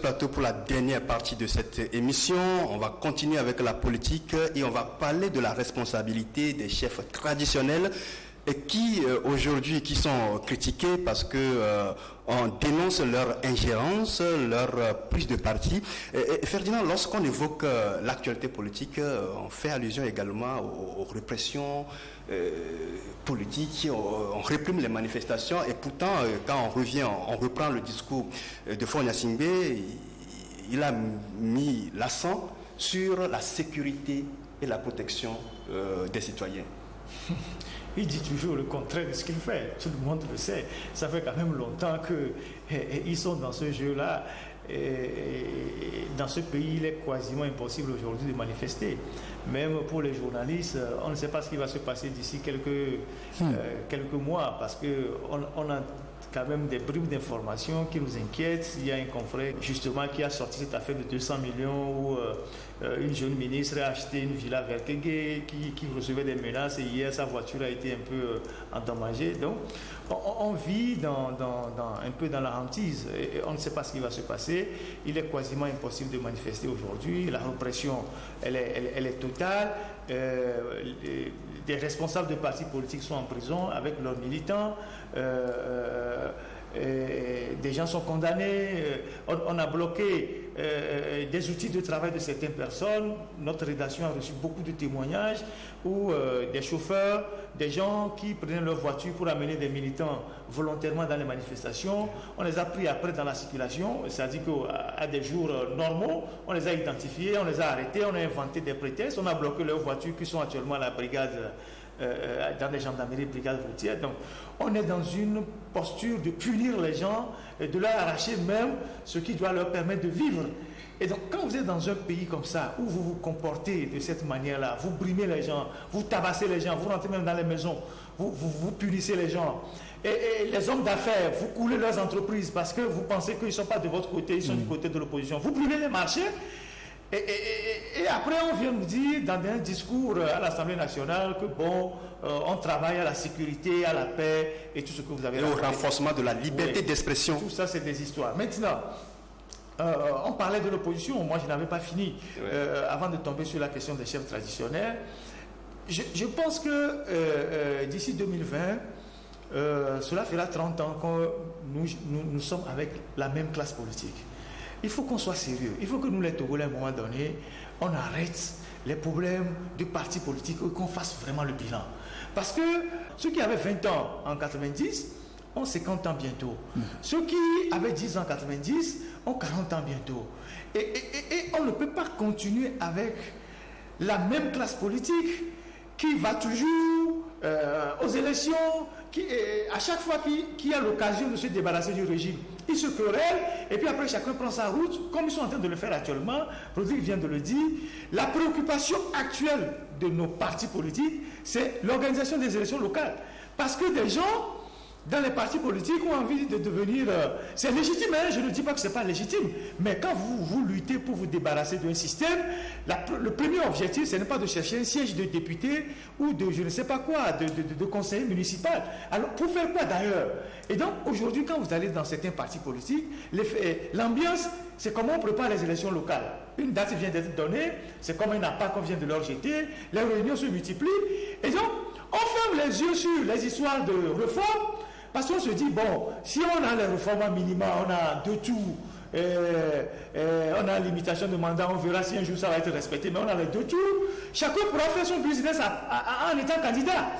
plateau pour la dernière partie de cette émission. On va continuer avec la politique et on va parler de la responsabilité des chefs traditionnels et qui aujourd'hui qui sont critiqués parce que on dénonce leur ingérence, leur prise de parti. Et Ferdinand, lorsqu'on évoque l'actualité politique, on fait allusion également aux répressions politiques, on réprime les manifestations et pourtant quand on revient, on reprend le discours de Faure Gnassingbé, il a mis l'accent sur la sécurité et la protection des citoyens. Il dit toujours le contraire de ce qu'il fait. Tout le monde le sait. Ça fait quand même longtemps qu'ils sont dans ce jeu-là. Dans ce pays, il est quasiment impossible aujourd'hui de manifester. Même pour les journalistes, on ne sait pas ce qui va se passer d'ici quelques mois parce qu'on a quand même des bribes d'informations qui nous inquiètent. Il y a un confrère justement qui a sorti cette affaire de 200 millions où une jeune ministre a acheté une villa vers Kégué qui recevait des menaces et hier sa voiture a été un peu endommagée. Donc on vit un peu dans la hantise et on ne sait pas ce qui va se passer. Il est quasiment impossible de manifester aujourd'hui. La répression elle est totale. Des responsables de partis politiques sont en prison avec leurs militants. Des gens sont condamnés, on a bloqué des outils de travail de certaines personnes. Notre rédaction a reçu beaucoup de témoignages où des chauffeurs, des gens qui prenaient leur voiture pour amener des militants volontairement dans les manifestations, on les a pris après dans la circulation, c'est-à-dire qu'à des jours normaux, on les a identifiés, on les a arrêtés, on a inventé des prétextes, on a bloqué leurs voitures qui sont actuellement à la brigade dans les gendarmeries, brigades routières. Donc on est dans une posture de punir les gens et de leur arracher même ce qui doit leur permettre de vivre. Et donc quand vous êtes dans un pays comme ça, où vous vous comportez de cette manière-là, vous brimez les gens, vous tabassez les gens, vous rentrez même dans les maisons, vous punissez les gens, et les hommes d'affaires, vous coulez leurs entreprises parce que vous pensez qu'ils ne sont pas de votre côté, ils sont du côté de l'opposition, vous brûlez les marchés. Et après, on vient nous dire dans un discours à l'Assemblée nationale que bon, on travaille à la sécurité, à la paix et tout ce que vous avez. Et au renforcement de la liberté d'expression. Tout ça, c'est des histoires. Maintenant, on parlait de l'opposition. Moi, je n'avais pas fini avant de tomber sur la question des chefs traditionnels. Je pense que d'ici 2020, cela fera 30 ans que nous sommes avec la même classe politique. Il faut qu'on soit sérieux. Il faut que nous, les Togolais, à un moment donné, on arrête les problèmes de partis politiques et qu'on fasse vraiment le bilan. Parce que ceux qui avaient 20 ans en 90 ont 50 ans bientôt. Ceux qui avaient 10 ans en 90 ont 40 ans bientôt. Et on ne peut pas continuer avec la même classe politique qui va toujours aux élections, à chaque fois qu'il y a l'occasion de se débarrasser du régime, ils se querellent et puis après chacun prend sa route, comme ils sont en train de le faire actuellement. Rodrigue vient de le dire. La préoccupation actuelle de nos partis politiques, c'est l'organisation des élections locales. Parce que des gens dans les partis politiques ont envie de devenir... c'est légitime, hein, je ne dis pas que ce n'est pas légitime, mais quand vous luttez pour vous débarrasser d'un système, le premier objectif, ce n'est pas de chercher un siège de député ou de je ne sais pas quoi, de conseiller municipal. Alors, pour faire quoi d'ailleurs? Et donc, aujourd'hui, quand vous allez dans certains partis politiques, l'ambiance, c'est comment on prépare les élections locales. Une date vient d'être donnée, c'est comme un appât qu'on vient de leur jeter, les réunions se multiplient, et donc, on ferme les yeux sur les histoires de réforme. Parce qu'on se dit, bon, si on a les réformes minimales, on a deux tours, on a limitation de mandat, on verra si un jour ça va être respecté, mais on a les deux tours, chacun pourra faire son business en étant candidat.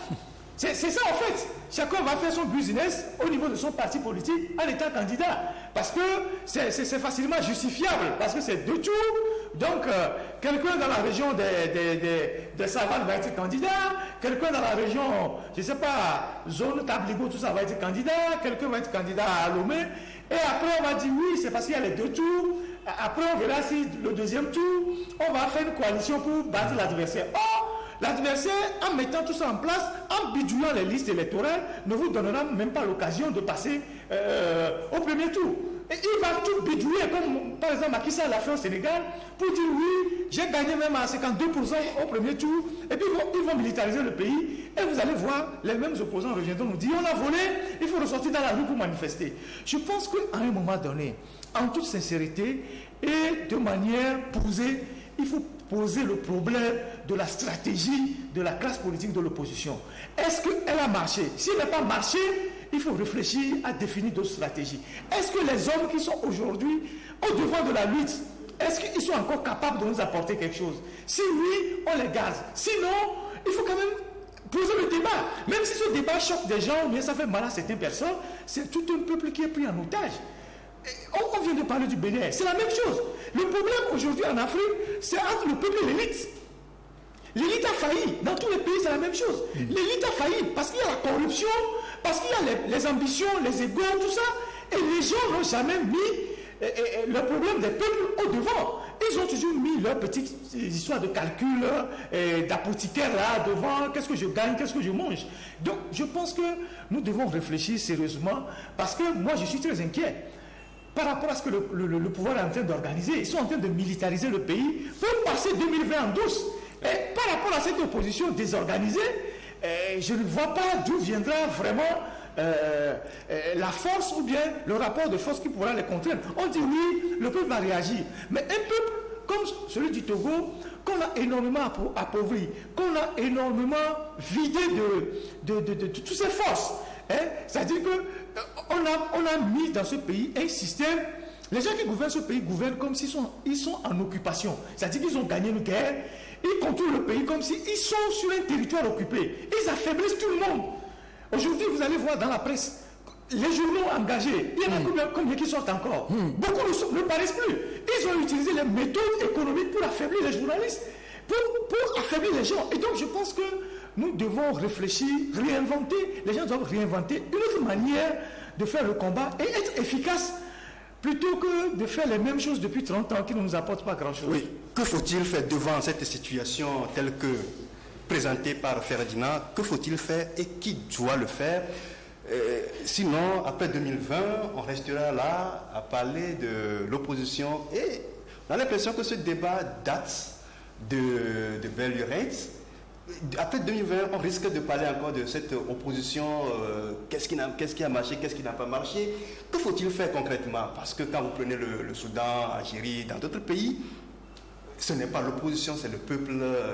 C'est ça en fait. Chacun va faire son business au niveau de son parti politique en étant candidat. Parce que c'est facilement justifiable, parce que c'est deux tours. Donc, quelqu'un dans la région des Savanes va être candidat, quelqu'un dans la région, je ne sais pas, zone Tabligo, tout ça va être candidat, quelqu'un va être candidat à Lomé, et après on va dire oui, c'est parce qu'il y a les deux tours, après on verra si le deuxième tour, on va faire une coalition pour battre l'adversaire. Or, l'adversaire, en mettant tout ça en place, en bidouillant les listes électorales, ne vous donnera même pas l'occasion de passer au premier tour. Et il va tout bidouiller, comme par exemple Macky Sall l'a fait au Sénégal, pour dire oui, j'ai gagné même à 52% au premier tour, et puis ils vont militariser le pays, et vous allez voir, les mêmes opposants reviendront nous dire, on a volé, il faut ressortir dans la rue pour manifester. Je pense qu'à un moment donné, en toute sincérité et de manière posée, il faut poser le problème de la stratégie de la classe politique de l'opposition. Est-ce qu'elle a marché? S'il n'a pas marché, il faut réfléchir à définir d'autres stratégies. Est-ce que les hommes qui sont aujourd'hui au devant de la lutte, est-ce qu'ils sont encore capables de nous apporter quelque chose? Si oui, on les garde. Sinon, il faut quand même poser le débat. Même si ce débat choque des gens, mais ça fait mal à certaines personnes, c'est tout un peuple qui est pris en otage. On vient de parler du Bénin, c'est la même chose. Le problème aujourd'hui en Afrique, c'est entre le peuple et l'élite. L'élite a failli. Dans tous les pays, c'est la même chose. L'élite a failli parce qu'il y a la corruption, parce qu'il y a les ambitions, les égos, tout ça. Et les gens n'ont jamais mis le problème des peuples au devant. Ils ont toujours mis leurs petites histoires de calcul, d'apothicaire là devant. Qu'est-ce que je gagne, qu'est-ce que je mange? Donc, je pense que nous devons réfléchir sérieusement parce que moi, je suis très inquiet. Par rapport à ce que le pouvoir est en train d'organiser, ils sont en train de militariser le pays pour passer 2020 en douce. Et par rapport à cette opposition désorganisée, je ne vois pas d'où viendra vraiment la force ou bien le rapport de force qui pourra les contraindre. On dit oui, le peuple va réagir. Mais un peuple comme celui du Togo, qu'on a énormément appauvri, qu'on a énormément vidé de toutes ses forces, c'est-à-dire qu'on a mis dans ce pays un système. Les gens qui gouvernent ce pays gouvernent comme s'ils sont en occupation. C'est-à-dire qu'ils ont gagné une guerre, ils contrôlent le pays comme s'ils sont sur un territoire occupé. Ils affaiblissent tout le monde. Aujourd'hui, vous allez voir dans la presse, les journaux engagés, il y en a combien qui sortent encore? Beaucoup ne paraissent plus. Ils ont utilisé les méthodes économiques pour affaiblir les journalistes, pour affaiblir les gens. Et donc, je pense que nous devons réfléchir, réinventer. Les gens doivent réinventer une autre manière de faire le combat et être efficace plutôt que de faire les mêmes choses depuis 30 ans qui ne nous apportent pas grand-chose. Oui. Que faut-il faire devant cette situation telle que présentée par Ferdinand? Que faut-il faire et qui doit le faire? Sinon, après 2020, on restera là à parler de l'opposition et on a l'impression que ce débat date de belle lurette. Après 2020, on risque de parler encore de cette opposition, qu'est-ce qui a marché, qu'est-ce qui n'a pas marché. Que faut-il faire concrètement? Parce que quand vous prenez le Soudan, l'Algérie, dans d'autres pays, ce n'est pas l'opposition, c'est le peuple,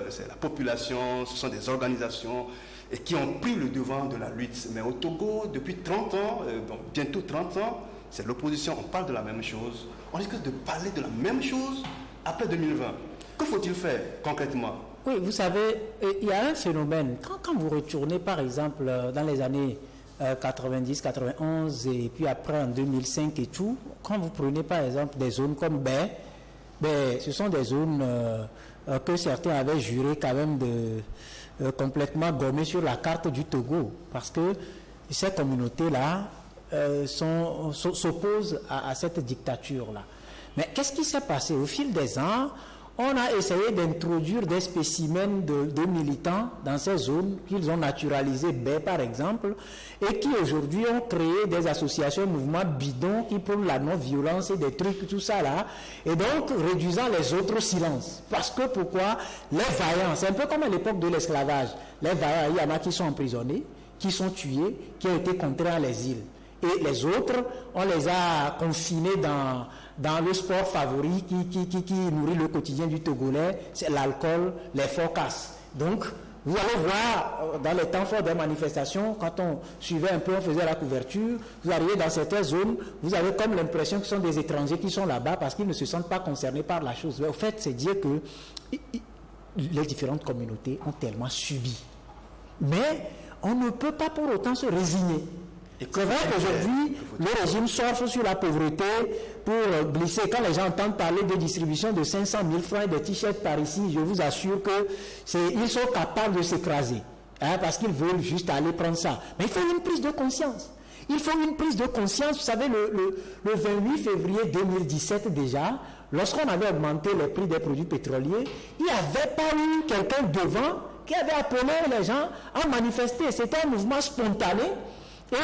c'est la population, ce sont des organisations et qui ont pris le devant de la lutte. Mais au Togo, depuis 30 ans, bientôt 30 ans, c'est l'opposition, on parle de la même chose. On risque de parler de la même chose après 2020. Que faut-il faire concrètement? Oui, vous savez, il y a un phénomène. Quand vous retournez, par exemple, dans les années 90, 91, et puis après en 2005 et tout, quand vous prenez, par exemple, des zones comme Bé, ce sont des zones que certains avaient juré quand même de complètement gommer sur la carte du Togo, parce que ces communautés-là s'opposent à cette dictature-là. Mais qu'est-ce qui s'est passé? Au fil des ans, on a essayé d'introduire des spécimens de militants dans ces zones qu'ils ont naturalisé, Bé par exemple, et qui aujourd'hui ont créé des associations, mouvements bidons qui prônent la non-violence et des trucs, tout ça là, et donc réduisant les autres au silence. Parce que pourquoi? Les vaillants, c'est un peu comme à l'époque de l'esclavage. Les vaillants, il y en a qui sont emprisonnés, qui sont tués, qui ont été contraints à l'exil. Et les autres, on les a confinés dans le sport favori qui nourrit le quotidien du Togolais, c'est l'alcool, les focas. Donc, vous allez voir, dans les temps forts des manifestations, quand on suivait un peu, on faisait la couverture, vous arrivez dans certaines zones, vous avez comme l'impression que ce sont des étrangers qui sont là-bas parce qu'ils ne se sentent pas concernés par la chose. Mais au fait, c'est dire que les différentes communautés ont tellement subi. Mais on ne peut pas pour autant se résigner. C'est vrai qu'aujourd'hui, le régime surfe sur la pauvreté pour glisser. Quand les gens entendent parler de distribution de 500 000 francs et des t-shirts par ici, je vous assure qu'ils sont capables de s'écraser. Parce qu'ils veulent juste aller prendre ça. Mais il faut une prise de conscience. Il faut une prise de conscience. Vous savez, le 28 février 2017 déjà, lorsqu'on avait augmenté les prix des produits pétroliers, il n'y avait pas eu quelqu'un devant qui avait appelé les gens à manifester. C'était un mouvement spontané. Et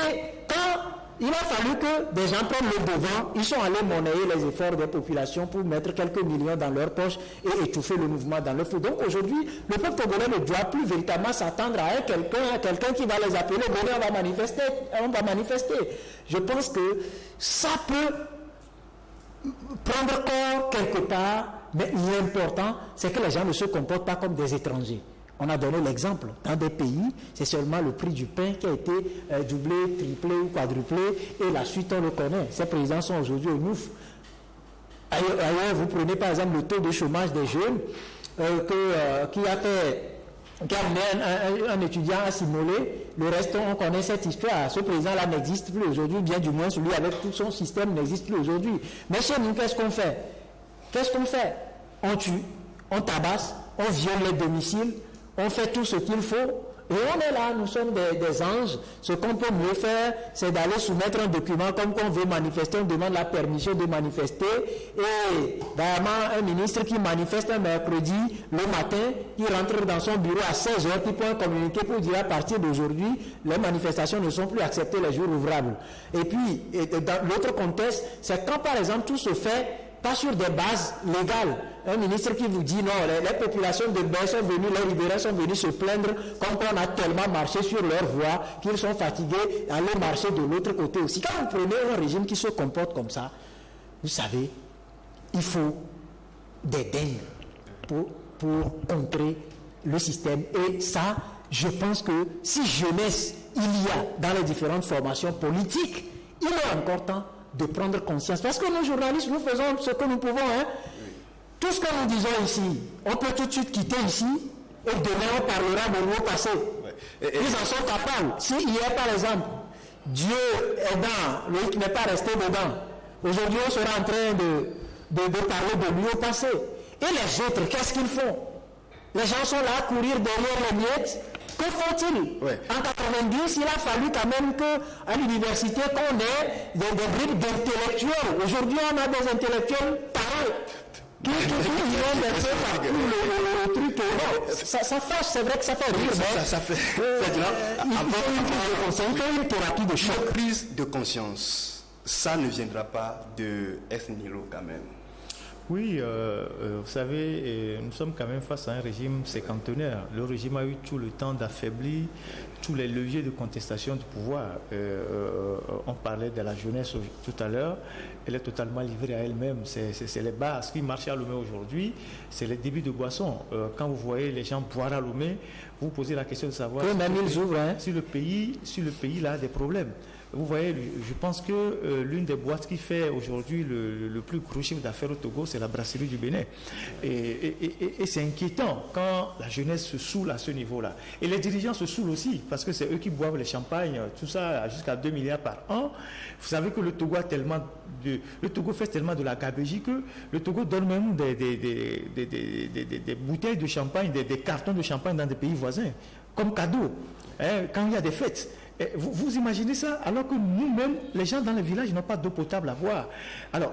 quand il a fallu que des gens prennent le devant. Ils sont allés monnayer les efforts des populations pour mettre quelques millions dans leur poche et étouffer le mouvement dans le feu. Donc aujourd'hui, le peuple togolais ne doit plus véritablement s'attendre à quelqu'un qui va les appeler, venez, on va manifester. Je pense que ça peut prendre corps quelque part, mais l'important, c'est que les gens ne se comportent pas comme des étrangers. On a donné l'exemple. Dans des pays, c'est seulement le prix du pain qui a été doublé, triplé ou quadruplé, et la suite, on le connaît. Ces présidents sont aujourd'hui au NOUF. Ailleurs, vous prenez par exemple le taux de chômage des jeunes qui a amené un étudiant à s'immoler. Le reste, on connaît cette histoire. Ce président-là n'existe plus aujourd'hui, bien du moins celui avec tout son système n'existe plus aujourd'hui. Mais chez nous, qu'est-ce qu'on fait? On tue, on tabasse, on viole les domiciles, on fait tout ce qu'il faut, et on est là, nous sommes des anges. Ce qu'on peut mieux faire, c'est d'aller soumettre un document comme qu'on veut manifester, on demande la permission de manifester, et vraiment un ministre qui manifeste un mercredi, le matin, il rentre dans son bureau à 16h, qui peut communiquer pour dire à partir d'aujourd'hui, les manifestations ne sont plus acceptées les jours ouvrables. Et puis, dans l'autre contexte, c'est quand par exemple tout se fait pas sur des bases légales. Un ministre qui vous dit non, les populations de Baie sont venues, les riverains sont venus se plaindre comme on a tellement marché sur leur voie qu'ils sont fatigués à aller marcher de l'autre côté aussi. Quand vous prenez un régime qui se comporte comme ça, vous savez, il faut des dingues pour contrer le système. Et ça, je pense que si jeunesse il y a dans les différentes formations politiques, il est encore temps de prendre conscience. Parce que nous, journalistes, nous faisons ce que nous pouvons. Hein. Tout ce que nous disons ici, on peut tout de suite quitter ici et demain on parlera de nos passé. Ouais. Ils en sont capables. Si hier, par exemple, Dieu est dans, Loïc n'est pas resté dedans, aujourd'hui on sera en train de parler de lui au passé. Et les autres, qu'est-ce qu'ils font? Les gens sont là à courir derrière les miettes. Que font-ils? Ouais. En 90, il a fallu quand même qu'à l'université qu'on ait des bribes d'intellectuels. Aujourd'hui, on a des intellectuels pareils. Qui ont versé partout le truc. Ça fâche, c'est vrai que ça fait rire. Ça fait. Il faut une thérapie de choc. La prise de conscience, ça ne viendra pas de Nilo quand même. Oui, vous savez, nous sommes quand même face à un régime séquantenaire. Le régime a eu tout le temps d'affaiblir tous les leviers de contestation du pouvoir. On parlait de la jeunesse tout à l'heure. Elle est totalement livrée à elle-même. C'est les bars. Ce qui marche à Lomé aujourd'hui, c'est les débits de boissons. Quand vous voyez les gens boire à Lomé, vous vous posez la question de savoir si le pays a des problèmes. Vous voyez, je pense que l'une des boîtes qui fait aujourd'hui le plus gros chiffre d'affaires au Togo, c'est la brasserie du Bénin. Et c'est inquiétant quand la jeunesse se saoule à ce niveau-là. Et les dirigeants se saoulent aussi, parce que c'est eux qui boivent les champagnes, tout ça jusqu'à 2 milliards par an. Vous savez que le Togo fait tellement de la gabégie que le Togo donne même des bouteilles de champagne, des cartons de champagne dans des pays voisins, comme cadeau, hein, quand il y a des fêtes. Vous imaginez ça? Alors que nous-mêmes, les gens dans les villages n'ont pas d'eau potable à boire. Alors,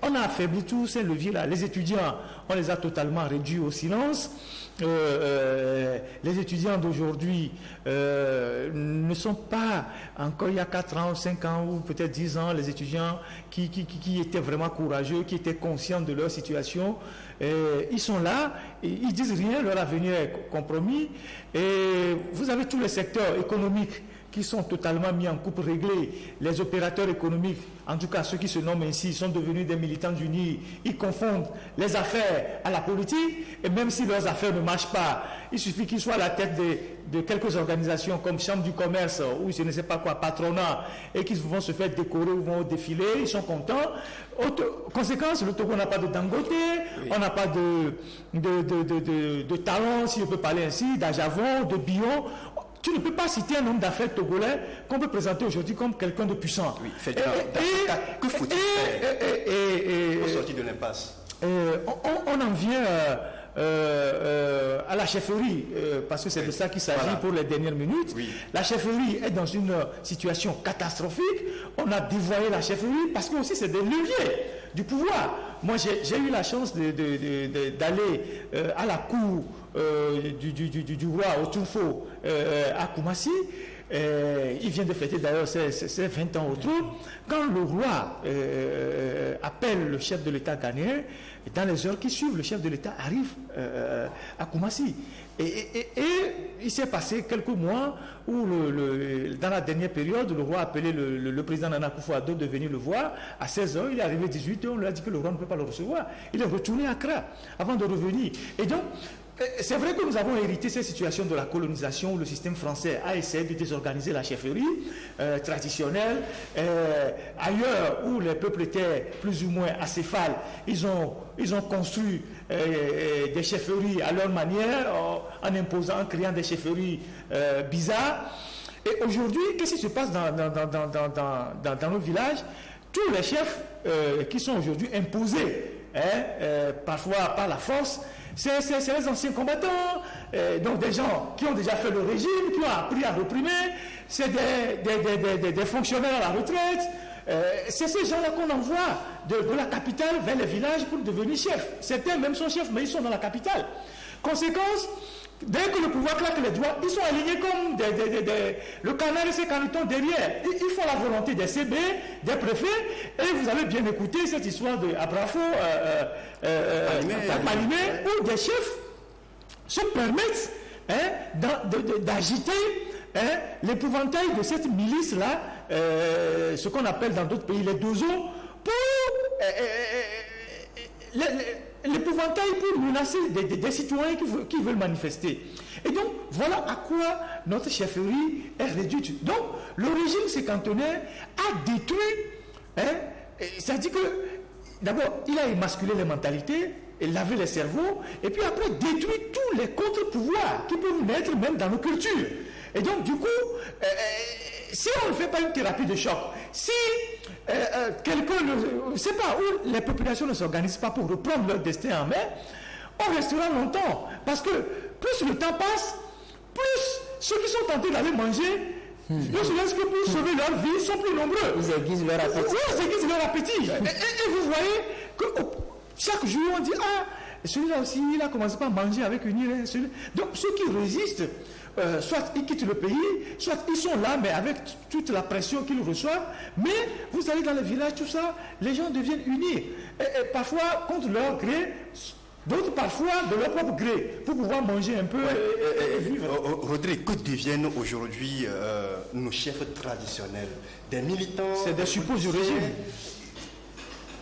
on a affaibli tous ces leviers-là. Les étudiants, on les a totalement réduits au silence. Les étudiants d'aujourd'hui ne sont pas encore il y a 4 ans, 5 ans ou peut-être 10 ans, les étudiants qui étaient vraiment courageux, qui étaient conscients de leur situation. Ils sont là, ils disent rien, leur avenir est compromis. Et vous avez tous les secteurs économiques qui sont totalement mis en coupe réglée. Les opérateurs économiques, en tout cas ceux qui se nomment ainsi, sont devenus des militants unis. Ils confondent les affaires à la politique, et même si leurs affaires ne marchent pas, il suffit qu'ils soient à la tête de quelques organisations comme Chambre du commerce ou je ne sais pas quoi, patronat, et qu'ils vont se faire décorer ou vont défiler, ils sont contents. Autre conséquence, le Togo n'a pas de Dangote, on n'a pas de talent, si on peut parler ainsi, d'Ajavon, de Bion. Tu ne peux pas citer un homme d'affaires togolais qu'on peut présenter aujourd'hui comme quelqu'un de puissant. Oui, que faut-il faire pour sortir de l'impasse? On en vient à la chefferie, parce que c'est de ça qu'il s'agit pour les dernières minutes. Oui. La chefferie est dans une situation catastrophique. On a dévoyé la chefferie parce que aussi c'est des leviers du pouvoir. Moi, j'ai eu la chance d'aller à la cour du roi au Toufo à Koumassi. il vient de fêter d'ailleurs ses 20 ans autour, quand le roi appelle le chef de l'État ghanéen, dans les heures qui suivent, le chef de l'État arrive à Koumassi. Et il s'est passé quelques mois où, dans la dernière période, le roi a appelé le président Nana Akufo-Addo de venir le voir. À 16 ans, il est arrivé 18 ans, on lui a dit que le roi ne peut pas le recevoir. Il est retourné à Accra avant de revenir. Et donc, c'est vrai que nous avons hérité cette situation de la colonisation où le système français a essayé de désorganiser la chefferie traditionnelle. Ailleurs où les peuples étaient plus ou moins acéphales, ils ont construit des chefferies à leur manière en imposant, en créant des chefferies bizarres. Et aujourd'hui, qu'est-ce qui se passe dans nos villages? Tous les chefs qui sont aujourd'hui imposés, parfois par la force, c'est les anciens combattants, donc des gens qui ont déjà fait le régime, qui ont appris à réprimer, c'est des fonctionnaires à la retraite. C'est ces gens-là qu'on envoie de la capitale vers les villages pour devenir chefs. Certains même sont chefs, mais ils sont dans la capitale. Conséquence, dès que le pouvoir claque les doigts, ils sont alignés comme le canard et ses canetons derrière. Ils font la volonté des CB, des préfets, et vous avez bien écouté cette histoire de Abrafo, Palimé, où des chefs se permettent d'agiter l'épouvantail de cette milice-là, ce qu'on appelle dans d'autres pays les dozos, pour l'épouvantail pour menacer des citoyens qui veulent manifester. Et donc, voilà à quoi notre chefferie est réduite. Donc, le régime séquantonaire a détruit, c'est-à-dire que, d'abord, il a émasculé les mentalités, et lavé les cerveaux, et puis après détruit tous les contre-pouvoirs qui peuvent naître même dans nos cultures. Et donc, du coup, si on ne fait pas une thérapie de choc, si quelqu'un ne sait pas, où les populations ne s'organisent pas pour reprendre leur destin en main, on restera longtemps. Parce que plus le temps passe, plus ceux qui sont tentés d'aller manger, parce que pour sauver leur vie, sont plus nombreux. Ils aiguisent leur appétit. Oui, ils aiguisent leur appétit. Et vous voyez que chaque jour, on dit, ah, celui-là aussi, il a commencé par manger avec une île. Donc, ceux qui résistent, soit ils quittent le pays, soit ils sont là, mais avec toute la pression qu'ils reçoivent. Mais vous allez dans les villages, tout ça, les gens deviennent unis. Et parfois, contre leur gré, d'autres parfois de leur propre gré, pour pouvoir manger un peu et vivre. Rodrigue, que deviennent aujourd'hui nos chefs traditionnels? Des militants? C'est des suppôts du régime.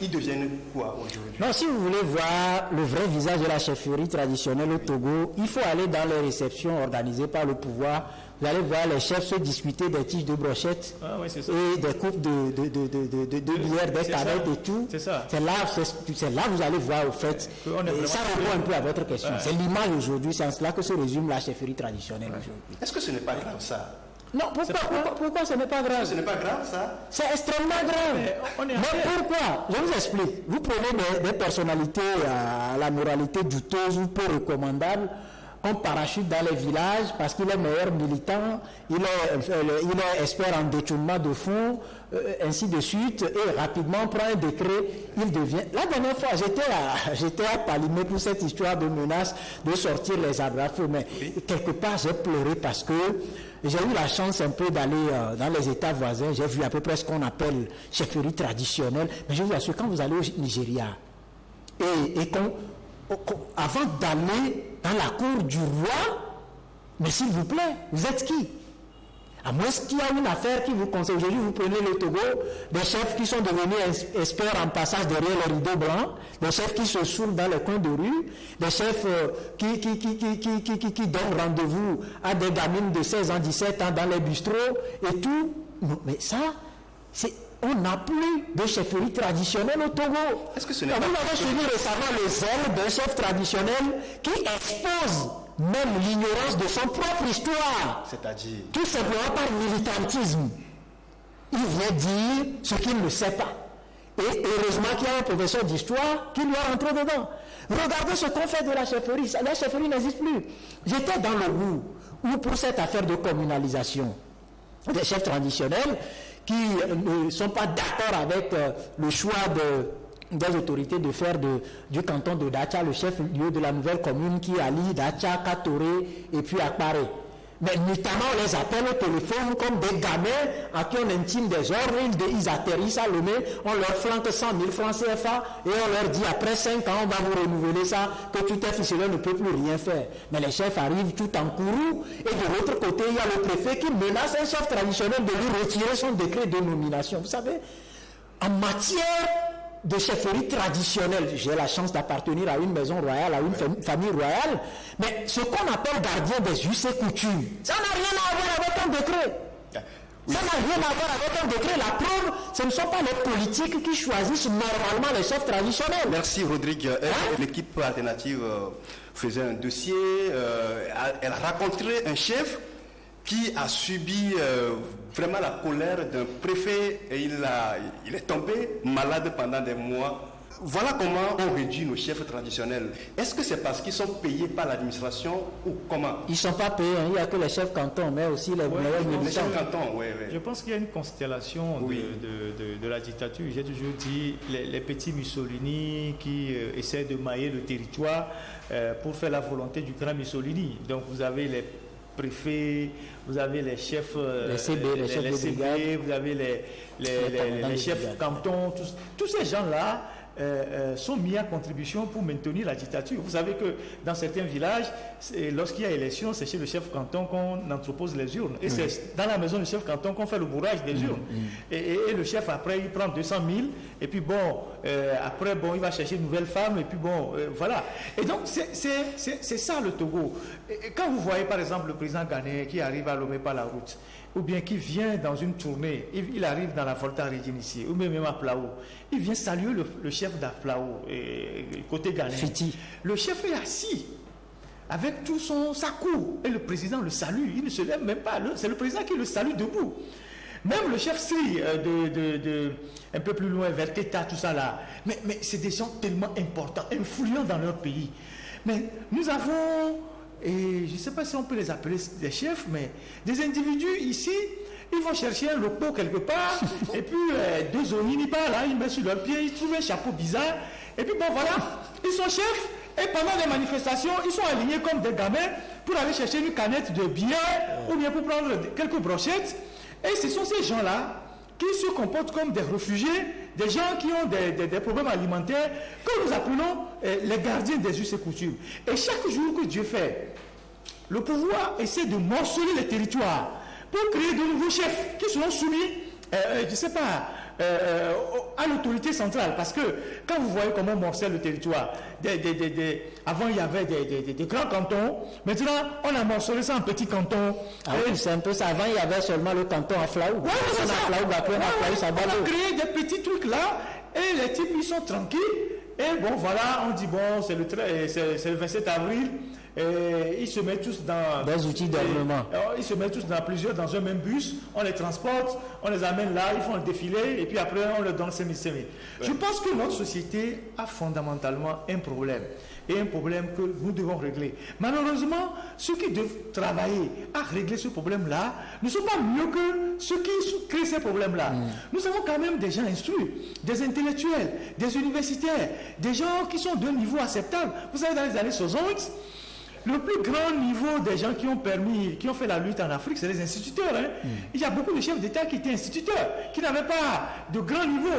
Ils deviennent quoi aujourd'hui? Non, si vous voulez voir le vrai visage de la chefferie traditionnelle au Togo, il faut aller dans les réceptions organisées par le pouvoir. Vous allez voir les chefs se discuter des tiges de brochettes et des coupes de bière, des canettes et tout. C'est ça. C'est là que vous allez voir au fait. Et ça répond un peu à votre question. Ouais. C'est l'image aujourd'hui, c'est en cela que se résume la chefferie traditionnelle aujourd'hui. Est-ce que ce n'est pas grave ça? Non, pourquoi ce n'est pas grave? Ce n'est pas grave ça? C'est extrêmement grave. Mais pourquoi? Je vous explique. Vous prenez des personnalités à la moralité douteuse ou peu recommandable, on parachute dans les villages parce qu'il est meilleur militant, il est expert en détournement de fonds, ainsi de suite, et rapidement on prend un décret, il devient... La dernière fois, j'étais à Palimé pour cette histoire de menace de sortir les Abrafos, mais quelque part j'ai pleuré parce que j'ai eu la chance un peu d'aller dans les États voisins, j'ai vu à peu près ce qu'on appelle chefferie traditionnelle, mais je vous assure, quand vous allez au Nigeria, avant d'aller dans la cour du roi, mais s'il vous plaît, vous êtes qui? À moins qu'il y a une affaire qui vous conseille. Aujourd'hui, vous prenez le Togo, des chefs qui sont devenus experts en passage derrière les rideaux blancs, des chefs qui se saoulent dans les coins de rue, des chefs qui donnent rendez-vous à des gamines de 16 ans, 17 ans dans les bistrots et tout. Non, mais ça, c'est... On n'a plus de chefferie traditionnelle au Togo. Est-ce que ce n'est pas... Vous avez suivi récemment le zèle d'un chef traditionnel qui expose même l'ignorance de son propre histoire. C'est-à-dire? Tout simplement par militantisme. Il vient dire ce qu'il ne sait pas. Et heureusement qu'il y a un professeur d'histoire qui doit rentrer dedans. Regardez ce qu'on fait de la chefferie. La chefferie n'existe plus. J'étais dans le goût où pour cette affaire de communalisation des chefs traditionnels qui ne sont pas d'accord avec le choix des autorités de faire du canton de Dacha le chef-lieu de la nouvelle commune qui allie Dacha, Katoré et puis Akpare. Mais notamment, on les appelle au téléphone comme des gamins à qui on intime des ordres, ils atterrissent à Lomé, on leur flanque 100 000 francs CFA et on leur dit après 5 ans, on va vous renouveler ça, que tout un fichier ne peut plus rien faire. Mais les chefs arrivent tout en courroux et de l'autre côté, il y a le préfet qui menace un chef traditionnel de lui retirer son décret de nomination. Vous savez, en matière de chefferie traditionnelle, j'ai la chance d'appartenir à une maison royale, à une famille royale, mais ce qu'on appelle gardien des us et coutumes, ça n'a rien à voir avec un décret. Ça n'a rien à voir avec un décret. La preuve, ce ne sont pas les politiques qui choisissent normalement les chefs traditionnels. Merci Rodrigue. L'équipe alternative faisait un dossier, elle rencontrait un chef qui a subi vraiment la colère d'un préfet et il est tombé malade pendant des mois. Voilà comment on réduit nos chefs traditionnels. Est-ce que c'est parce qu'ils sont payés par l'administration ou comment? Ils ne sont pas payés, il n'y a que les chefs cantons, mais aussi les meilleurs militants. Les chefs cantons, oui. Je pense qu'il y a une constellation de la dictature. J'ai toujours dit les petits Mussolini qui essaient de mailler le territoire pour faire la volonté du grand Mussolini. Donc vous avez les préfets, vous avez les chefs, les CB, vous avez les chefs cantons, tous ces gens-là sont mis à contribution pour maintenir la dictature. Vous savez que dans certains villages, lorsqu'il y a élection, c'est chez le chef canton qu'on entrepose les urnes. Et c'est dans la maison du chef canton qu'on fait le bourrage des urnes. Et le chef, après, il prend 200 000. Et puis bon, après, bon, il va chercher une nouvelle femme. Et puis bon, voilà. Et donc, c'est ça le Togo. Et quand vous voyez, par exemple, le président ghanéen qui arrive à Lomé par la route, ou bien qui vient dans une tournée, il arrive dans la Volta Régine ici, ou même à Plao, il vient saluer le chef d'Aplao, côté ghanéen. Fiti. Le chef est assis, avec tout sa cour, et le président le salue, il ne se lève même pas, c'est le président qui le salue debout. Même le chef Sri, un peu plus loin, vers Keta, tout ça là, mais c'est des gens tellement importants, influents dans leur pays. Mais nous avons... Et je ne sais pas si on peut les appeler des chefs, mais des individus ici, ils vont chercher un loco quelque part, et puis deux onini par là, ils mettent sur leurs pieds, ils trouvent un chapeau bizarre, et puis bon voilà, ils sont chefs, et pendant les manifestations, ils sont alignés comme des gamins pour aller chercher une canette de bière, ou bien pour prendre quelques brochettes, et ce sont ces gens-là qui se comportent comme des réfugiés, des gens qui ont des problèmes alimentaires, que nous appelons les gardiens des us et coutumes. Et chaque jour que Dieu fait, le pouvoir essaie de morceler les territoires pour créer de nouveaux chefs qui seront soumis, je ne sais pas, à l'autorité centrale. Parce que quand vous voyez comment on morcelle le territoire, avant il y avait des grands cantons, maintenant on a morcelé ça en petits cantons. Ah oui, c'est un peu ça. Avant il y avait seulement le canton à Flaou. Ouais, c'est ça. On a créé des petits trucs là, et les types ils sont tranquilles. Et bon voilà, on dit bon, c'est le 27 avril. Et ils se mettent tous dans des outils d'armement. Ils se mettent tous dans un même bus, on les transporte, on les amène là, ils font le défilé et puis après on leur donne 5 000. Je pense que notre société a fondamentalement un problème et un problème que nous devons régler. Malheureusement, ceux qui doivent travailler à régler ce problème-là ne sont pas mieux que ceux qui créent ces problèmes-là. Nous avons quand même des gens instruits, des intellectuels, des universitaires, des gens qui sont d'un niveau acceptable. Vous savez, dans les années 60, le plus grand niveau des gens qui ont fait la lutte en Afrique, c'est les instituteurs. Il y a beaucoup de chefs d'État qui étaient instituteurs, qui n'avaient pas de grand niveau.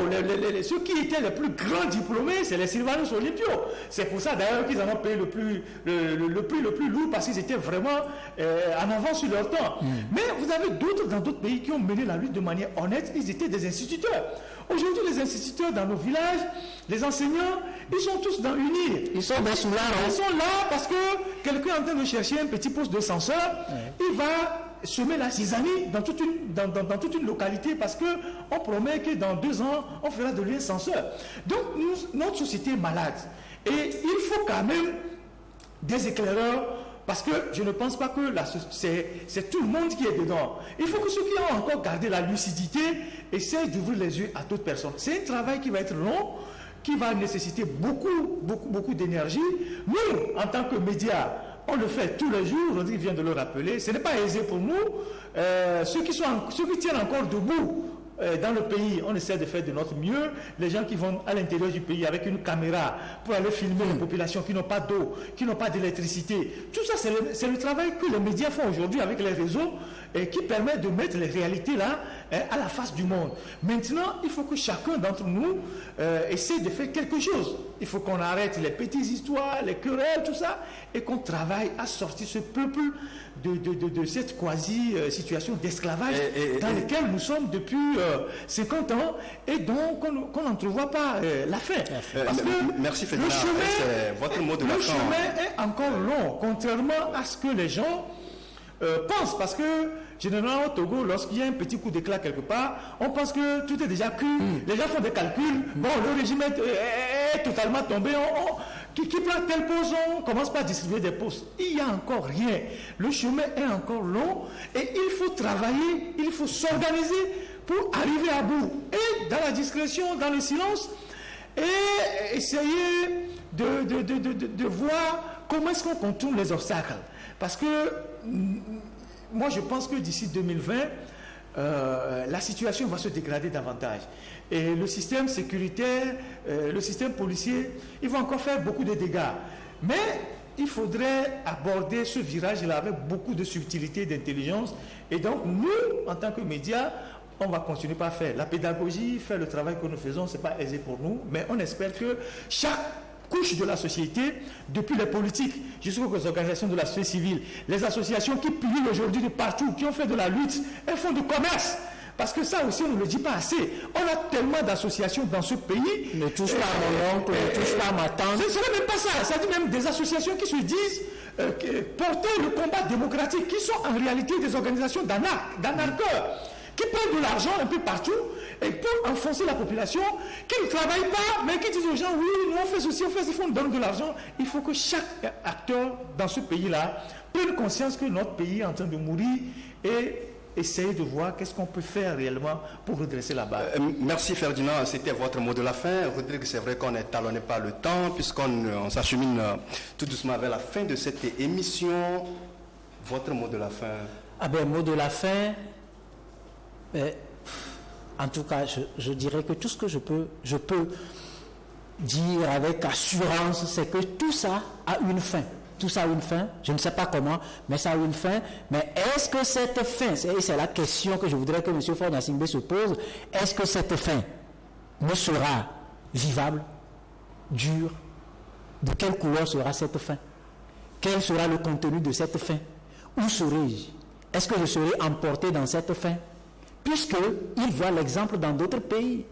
Ceux qui étaient les plus grands diplômés, c'est les Sylvanus Olympio. C'est pour ça d'ailleurs qu'ils en ont payé le prix le plus lourd, parce qu'ils étaient vraiment en avance sur leur temps. Mais vous avez d'autres dans d'autres pays qui ont mené la lutte de manière honnête, ils étaient des instituteurs. Aujourd'hui, les instituteurs dans nos villages, les enseignants, ils sont tous dans UNIR. Ils sont des soulards. Ils sont là parce que quelqu'un est en train de chercher un petit poste de censeur, il va semer la zizanie dans toute une localité parce qu'on promet que dans 2 ans, on fera de lui un censeur. Donc, notre société est malade. Et il faut quand même des éclaireurs, parce que je ne pense pas que c'est tout le monde qui est dedans. Il faut que ceux qui ont encore gardé la lucidité essayent d'ouvrir les yeux à d'autres personnes. C'est un travail qui va être long, qui va nécessiter beaucoup d'énergie. Nous, en tant que médias, on le fait tous les jours. Rodrigue vient de le rappeler. Ce n'est pas aisé pour nous. Ceux qui tiennent encore debout, dans le pays, on essaie de faire de notre mieux. Les gens qui vont à l'intérieur du pays avec une caméra pour aller filmer les populations qui n'ont pas d'eau, qui n'ont pas d'électricité. Tout ça, c'est le travail que les médias font aujourd'hui avec les réseaux et qui permet de mettre les réalités là à la face du monde. Maintenant, il faut que chacun d'entre nous essaie de faire quelque chose. Il faut qu'on arrête les petites histoires, les querelles, tout ça, et qu'on travaille à sortir ce peuple de cette quasi-situation d'esclavage dans laquelle nous sommes depuis 50 ans et donc qu'on n'entrevoit pas la fin. Parce que merci Ferdinand, c'est votre mot de la fin. Le chemin est encore long, contrairement à ce que les gens pensent, parce que généralement au Togo, lorsqu'il y a un petit coup d'éclat quelque part, on pense que tout est déjà cuit, les gens font des calculs, bon, le régime est totalement tombé, qui prend telle pause, on commence pas à distribuer des postes. Il n'y a encore rien. Le chemin est encore long et il faut travailler, il faut s'organiser pour arriver à bout. Et dans la discrétion, dans le silence, et essayer de voir comment est-ce qu'on contourne les obstacles. Parce que moi je pense que d'ici 2020, la situation va se dégrader davantage. Et le système sécuritaire, le système policier, il va encore faire beaucoup de dégâts. Mais il faudrait aborder ce virage-là avec beaucoup de subtilité et d'intelligence. Et donc nous, en tant que médias, on va continuer par faire la pédagogie, faire le travail que nous faisons, ce n'est pas aisé pour nous, mais on espère que chaque couche de la société, depuis les politiques jusqu'aux organisations de la société civile, les associations qui pullulent aujourd'hui de partout, qui ont fait de la lutte, elles font du commerce. Parce que ça aussi, on ne le dit pas assez. On a tellement d'associations dans ce pays. Ne touche pas à mon oncle, ne touche pas à ma tante. Ce n'est même pas ça. Ça dit même des associations qui se disent porter le combat démocratique, qui sont en réalité des organisations d'anarcheurs, qui prennent de l'argent un peu partout et pour enfoncer la population, qui ne travaillent pas, mais qui disent aux gens, oui, nous on fait ceci, on fait ceci, on donne de l'argent. Il faut que chaque acteur dans ce pays-là prenne conscience que notre pays est en train de mourir et essayer de voir qu'est-ce qu'on peut faire réellement pour redresser la barre. Merci Ferdinand, c'était votre mot de la fin. Rodrigue, c'est vrai qu'on est talonné par le temps, puisqu'on s'achemine tout doucement vers la fin de cette émission. Votre mot de la fin? Ah ben, mot de la fin, en tout cas, je dirais que tout ce que je peux dire avec assurance, c'est que tout ça a une fin. Tout ça a une fin, je ne sais pas comment, mais ça a une fin. Mais est-ce que cette fin, c'est la question que je voudrais que M. Faure-Gnassingbé se pose, est-ce que cette fin ne sera vivable, dure? De quelle couleur sera cette fin? Quel sera le contenu de cette fin? Où serai-je? Est-ce que je serai emporté dans cette fin? Puisqu'il voit l'exemple dans d'autres pays.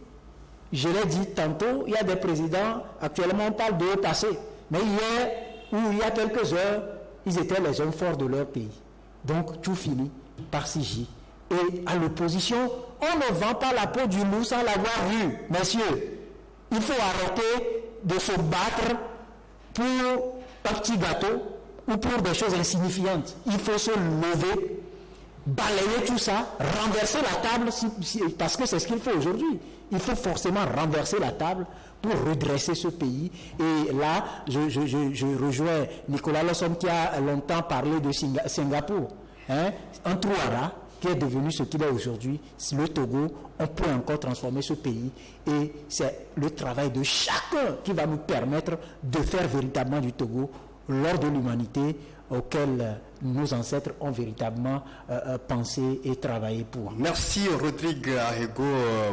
Je l'ai dit tantôt, il y a des présidents, actuellement on parle de haut passé, mais hier, où il y a quelques heures, ils étaient les hommes forts de leur pays. Donc tout finit par s'y. Et à l'opposition, on ne vend pas la peau du loup sans l'avoir vu. Messieurs, il faut arrêter de se battre pour un petit gâteau ou pour des choses insignifiantes. Il faut se lever, balayer tout ça, renverser la table, parce que c'est ce qu'il faut aujourd'hui. Il faut forcément renverser la table pour redresser ce pays. Et là, je rejoins Nicolas Lossom qui a longtemps parlé de Singapour. Un trou à rats qui est devenu ce qu'il est aujourd'hui. Le Togo, on peut encore transformer ce pays. Et c'est le travail de chacun qui va nous permettre de faire véritablement du Togo l'or de l'humanité auquel nos ancêtres ont véritablement pensé et travaillé pour. Merci Rodrigue Arego,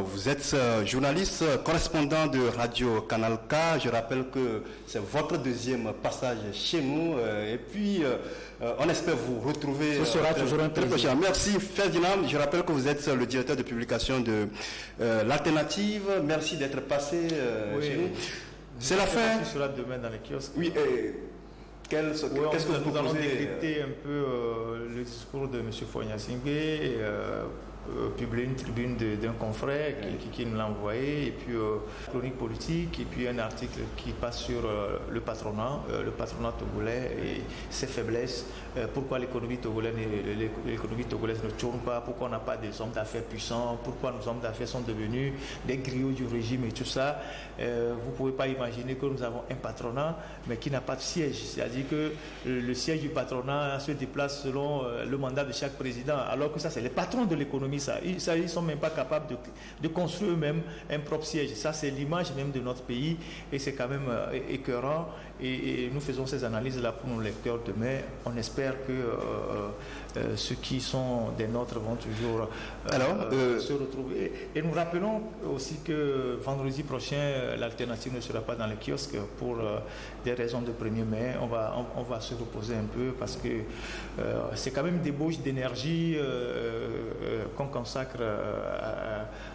vous êtes journaliste, correspondant de Radio Canal K. Je rappelle que c'est votre deuxième passage chez nous et puis on espère vous retrouver. Ce sera toujours un plaisir. Merci Ferdinand, je rappelle que vous êtes le directeur de publication de l'Alternative. Merci d'être passé chez nous. C'est la fin. Ce sera demain dans les kiosques. Oui, qu'est-ce que vous nous allons décrypter un peu le discours de M. Faure-Gnassingbé, publier une tribune d'un confrère qui nous l'a envoyé, et puis chronique politique, et puis un article qui passe sur le patronat togolais et ses faiblesses, pourquoi l'économie togolaise ne tourne pas, pourquoi on n'a pas des hommes d'affaires puissants, pourquoi nos hommes d'affaires sont devenus des griots du régime et tout ça. Vous ne pouvez pas imaginer que nous avons un patronat mais qui n'a pas de siège, c'est-à-dire que le siège du patronat se déplace selon le mandat de chaque président, alors que ça c'est les patrons de l'économie commis ça. Ils ne sont même pas capables de construire eux-mêmes un propre siège. Ça, c'est l'image même de notre pays et c'est quand même écœurant. Et nous faisons ces analyses-là pour nos lecteurs demain. On espère que ceux qui sont des nôtres vont toujours se retrouver. Et nous rappelons aussi que vendredi prochain, l'alternative ne sera pas dans les kiosques pour des raisons de 1er mai. On va se reposer un peu parce que c'est quand même des bauches d'énergie qu'on consacre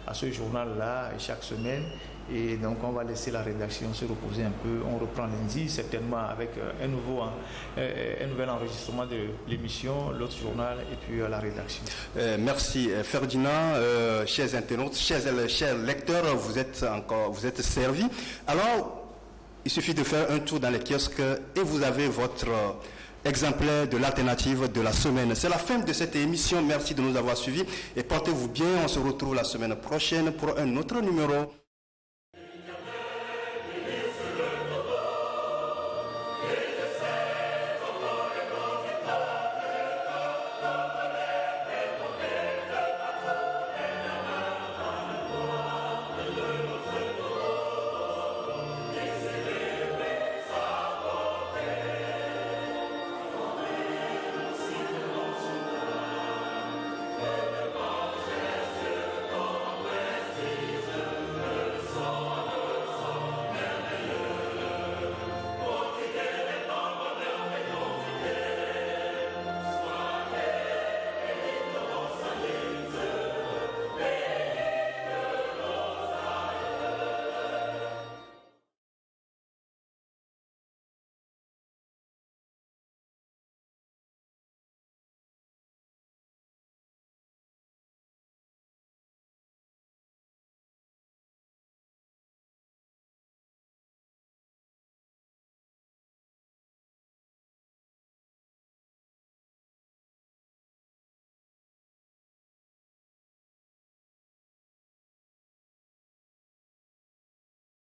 à ce journal-là chaque semaine. Et donc on va laisser la rédaction se reposer un peu. On reprend lundi certainement avec un nouvel enregistrement de l'émission, l'autre journal et puis la rédaction. Merci Ferdinand, chers internautes, chers lecteurs, vous êtes servis. Alors, il suffit de faire un tour dans les kiosques et vous avez votre exemplaire de l'alternative de la semaine. C'est la fin de cette émission. Merci de nous avoir suivis et portez-vous bien. On se retrouve la semaine prochaine pour un autre numéro.